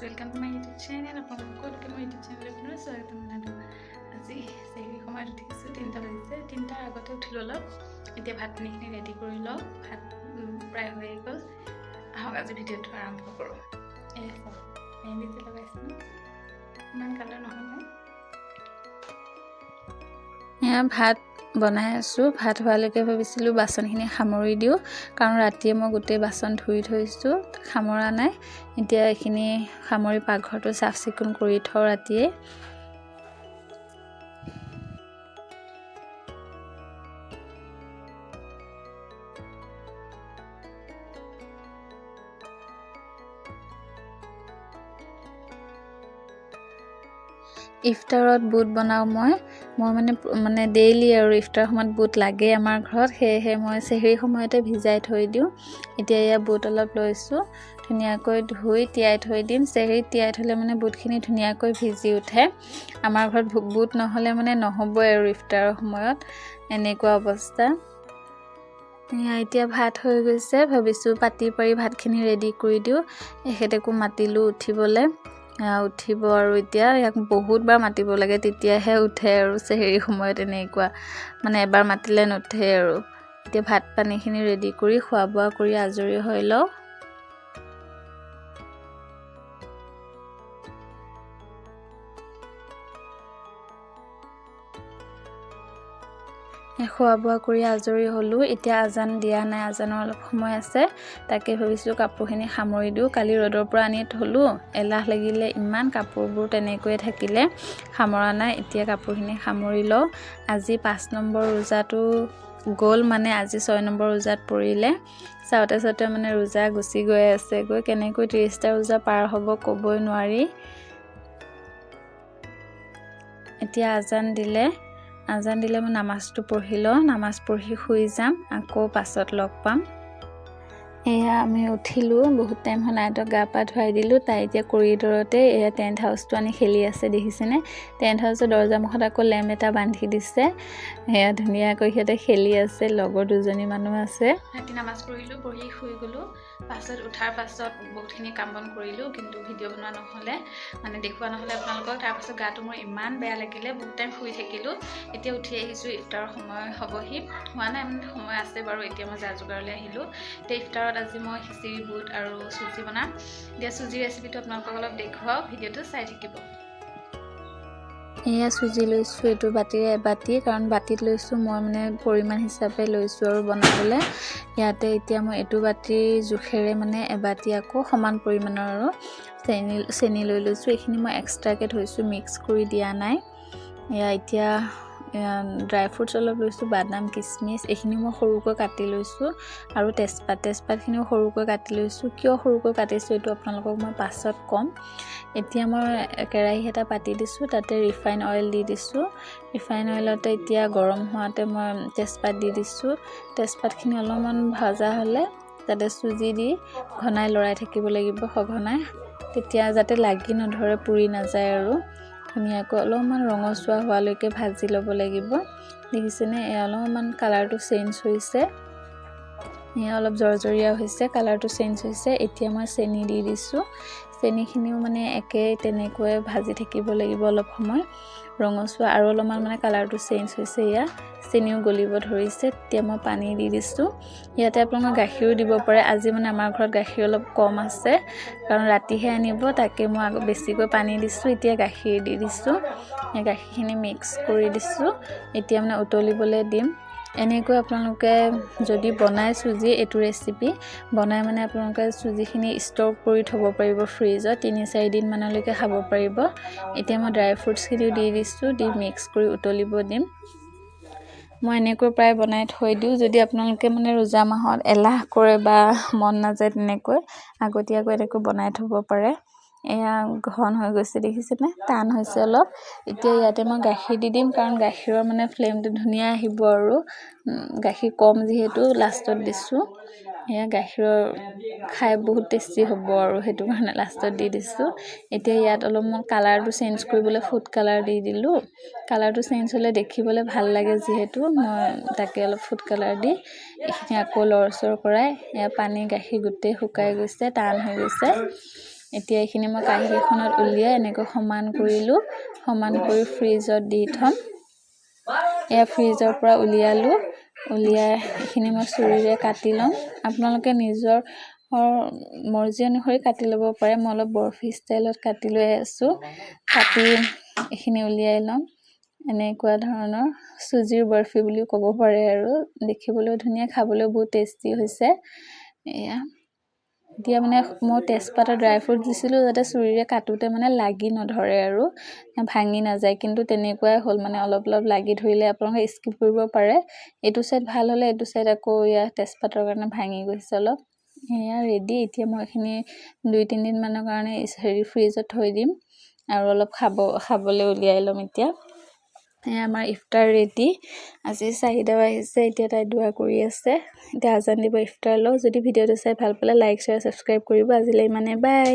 Welcome to my YouTube channel आपलोक मैं YouTube channel अपना स्वागत जनालो आज से समय उठिसे 3टा बजिसे 3टार आगते उठिलो अलप इतना भात पानी रेडी कर लो भात प्राय हो गल आहक आज भिडिओ आरम्भ करूँ मेहंदी जे लगाइছোঁ इमान कालार নহয় भात बनाई आसो भात होवाলৈকে ভাবিছিলো বাসনখিনি সামৰি দিও কাৰণ ৰাতিয়ে মই গোটেই বাসন ধুই থৈছো সামৰা নাই এতিয়া এখিনি সামৰি পাকঘৰটো সাফ চিকুণ কৰি থওঁ ৰাতিয়ে इफ्तारत बुट बनाओ मैं माने डेली और इफ्तार समय बुट लागे आमार घरत हे मैं सेहरी समयते भिजाई थई दिउ इतिया या बुट अलप लइसु धुनियाকৈ धुई তিয়াই থৈ দিম सेहरी তিয়াই থলে মানে বুটখিনি ধুনিয়াকৈ ভিজি উঠে आमार घरत बुट নহলে মানে নহবই আৰু ইফতাৰৰ সময়ত এনেকুৱা অৱস্থা এতিয়া ভাত হৈ গৈছে ভাবিছো পাতি পাৰি ভাতখিনি ৰেডি কৰি দিও এহেতেকো মাতিলো উঠিবলে উঠিব আৰু এতিয়া ইয়াক বহুত বাৰ মাতিব লাগে তেতিয়াহে উঠে আৰু সেহেৰি সময়ত এনেকুৱা মানে এবাৰ মাতিলে নুঠে আৰু এতিয়া ভাত পানীখিনি ৰেডি কৰি খোৱা বোৱা কৰি আজৰি হৈ লও খোৱা বোৱা কৰি আজৰি হলো এতিয়া আজান দিয়া নাই আজানৰ অলপ সময় আছে তাকে ভাবিছো কাপোৰখিনি সামৰি দিও কালি ৰদৰ পৰা আনি থলো এলাহ লাগিলে ইমান কাপোৰবোৰ তেনেকৈ থাকিলে সামৰা নাই এতিয়া কাপোৰখিনি সামৰি লও আজি 5 নম্বৰ ৰোজাটো গল মানে আজি 6 নম্বৰ ৰোজাত পৰিলে চাওতে মানে ৰোজা গুচি গৈ আছে গৈ কেনেকৈ 30টা ৰোজা পাৰ হ'ব কবই নোৱাৰি এতিয়া আজান দিলে মই নামাজটো পঢ়িলো নামাজ পঢ়ি শুই যাম আকৌ পাছত লগ পাম এয়া আমি উঠিলো বহুত টাইম হল আইটো গা পা ধুৱাই দিলো তাই এতিয়া কৰিডৰতে এয়া টেন্ট হাউসটো আনি খেলি আছে দেখিছেনে টেন্ট হাউসৰ দৰজা মুখত আকৌ লেম এটা বান্ধি দিছে এয়া ধুনিয়াকৈ হেতে খেলি আছে লগৰ দুজনী মানুহ আছে ৰাতি নামাজ পঢ়িলো পঢ়ি শুই গলো পাছত উঠাৰ পাছত বহুতখিনি কাম বন কৰিলো কিন্তু ভিডিও বনোৱা নহলে মানে দেখুৱা নহলে আপোনালোকক তাৰ পাছত গাটো মোৰ ইমান বেয়া লাগিলে বহুত টাইম শুই থাকিলো এতিয়া উঠি আহিছো ইফতাৰৰ সময় হবহি হোৱা নাই মানে সময় আছে বাৰু এতিয়া মই জাজুগাৰলৈ আহিলো তে ইফতাৰত আজি মই খিচিৰি বুট আৰু সুজি বনাম দিয়া সুজি ৰেচিপিটো আপোনালোকক অলপ দেখুৱাও ভিডিওটো চাই থাকিব এয়া সুজি লৈছো এটো বাটিৰে বাটি কাৰণ বাটিত লৈছো মই মানে পৰিমাণ হিচাপে লৈছো আৰু বনাবলে ইয়াতে এতিয়া মই এটো বাটিৰ জুখেৰে মানে এবাটি আকৌ সমান পৰিমাণৰ আৰু চেনি লৈ লৈছো এখিনি মই এক্সট্ৰাকে থৈছো মিক্স কৰি দিয়া নাই এয়া এতিয়া ড্ৰাই ফ্ৰুটছ অলপ লৈছো বাদাম কিশমিশ এখিনি মই সৰুকৈ কাটি লৈছো আৰু তেজপাতখিনিও সৰুকৈ কাটি লৈছো কিয় সৰুকৈ কাটিছো এটো আপোনালোকক মই পাছত কম এতিয়া মই কেৰাহী এটা পাতি দিছো তাতে ৰিফাইন অইল দি দিছো ৰিফাইন অইলতে এতিয়া গৰম হোৱাতে মই তেজপাত দি দিছো তেজপাতখিনি অলপমান ভাজা হলে তাতে সুজি দি ঘনাই লৰাই থাকিব লাগিব সঘনাই তেতিয়া যাতে লাগি নধৰে পুৰি নাযায় আৰু ধুনিয়াকৈ অলপমান ৰঙচুৱা হোৱালৈকে ভাজি ল'ব লাগিব দেখিছেনে অলপমান কালাৰটো চেঞ্জ হৈছে অলপ জৰজৰীয়া হৈছে কালাৰটো চেঞ্জ হৈছে এতিয়া মই চেনি দি দিছো চেনিখিনিও মানে একে তেনেকৈ ভাজি থাকিব লাগিব অলপ সময় ৰঙচুৱা আৰু অলপমান মানে কালাৰটো চেঞ্জ হৈছে ইয়া চেনিও গলিব ধৰিছে তেতিয়া মই পানী দি দিছো ইয়াতে আপোনালোকে গাখীৰো দিব পাৰে আজি মানে আমাৰ ঘৰত গাখীৰ অলপ কম আছে কাৰণ ৰাতিহে আনিব তাকে মই আগত বেছিকৈ পানী দিছো এতিয়া গাখীৰ দি দিছো এই গাখীৰখিনি মিক্স কৰি দিছো এতিয়া মানে উতলিবলৈ দিম এনেকৈ আপোনালোকে যদি বনাই সুজি এটো ৰেচিপি বনাই মানে আপোনালোকে সুজিখিনি ষ্টৰ কৰি থব পাৰিব ফ্ৰিজত 3-4 দিন মানলৈকে খাব পাৰিব এতিয়া মই ড্ৰাই ফ্ৰুটছখিনি দি দিছো দি মিক্স কৰি উতলিব দিম মই এনেকৈ প্ৰায় বনাই থৈ দিও যদি আপোনালোকে মানে ৰোজা মাহত এলাহ কৰে বা মন নাযায় তেনেকৈ আগতীয়াকৈ এনেকৈ বনাই থব পাৰে এয়া ঘন হৈ গৈছে দেখিছেনে টান হৈছে অলপ এতিয়া ইয়াতে মই গাখীৰ দি দিম কাৰণ গাখীৰৰ মানে ফ্লেমটো ধুনিয়া আহিব আৰু গাখীৰ কম যেহেতু লাষ্টত দিছো এয়া গাখীৰৰ খাই বহুত টেষ্টি হ'ব আৰু হেতু কাৰণে লাষ্টত দি দিছো এতিয়া ইয়াত অলপ মই কালাৰটো চেঞ্জ কৰিবলৈ ফুড কালাৰ দি দিলো কালাৰটো চেঞ্জ হলে দেখিবলৈ ভাল লাগে যেহেতু মই তাকে অলপ ফুড কালাৰ দি এখিনি আকৌ লৰচৰ কৰাই এয়া পানী গাখীৰ গুটেই শুকাই গৈছে টান হৈ গৈছে এতিয়া এইখিনি মই কাঁহী এখনত উলিয়াই এনেকৈ সমান কৰিলোঁ। সমান কৰি ফ্ৰিজত দি থ'ম। এয়া ফ্ৰিজৰ পৰা উলিয়ালোঁ। উলিয়াই এইখিনি মই চুৰিৰে কাটি ল'ম। আপোনালোকে নিজৰ মৰ্জি অনুসৰি কাটি ল'ব পাৰে। মই অলপ বৰফি ষ্টাইলত কাটি লৈ আছোঁ। কাটি এইখিনি উলিয়াই ল'ম। এনেকুৱা ধৰণৰ চুজিৰ বৰফি বুলিও ক'ব পাৰে আৰু দেখিবলৈও ধুনীয়া, খাবলৈও বহুত টেষ্টি হৈছে। এয়া এতিয়া মানে মই তেজপাত আৰু ড্ৰাই ফ্ৰুট দিছিলোঁ যাতে চুৰিৰে কাটোতে মানে লাগি নধৰে আৰু ভাঙি নাযায়, কিন্তু তেনেকুৱাই হ'ল মানে অলপ অলপ লাগি ধৰিলে আপোনালোকে স্কিপ কৰিব পাৰে। এইটো চাইড ভাল হ'লে এইটো চাইড আকৌ তেজপাতৰ কাৰণে ভাঙি গৈছে অলপ। এয়া ৰেডি। এতিয়া মই এইখিনি 2-3 দিনমানৰ কাৰণে ফ্ৰিজত থৈ দিম আৰু অলপ খাবলৈ উলিয়াই ল'ম। এতিয়া আমাৰ ইফতাৰ ৰেডি। আজি চাহিদাও আহিছে, এতিয়া তাই দোৱা কৰি আছে। এতিয়া আজান দিব, ইফতাৰ লওঁ। যদি ভিডিঅ'টো চাই ভাল পালে লাইক, শ্বেয়াৰ, ছাবস্ক্ৰাইব কৰিব। আজিলৈ ইমানে, বাই।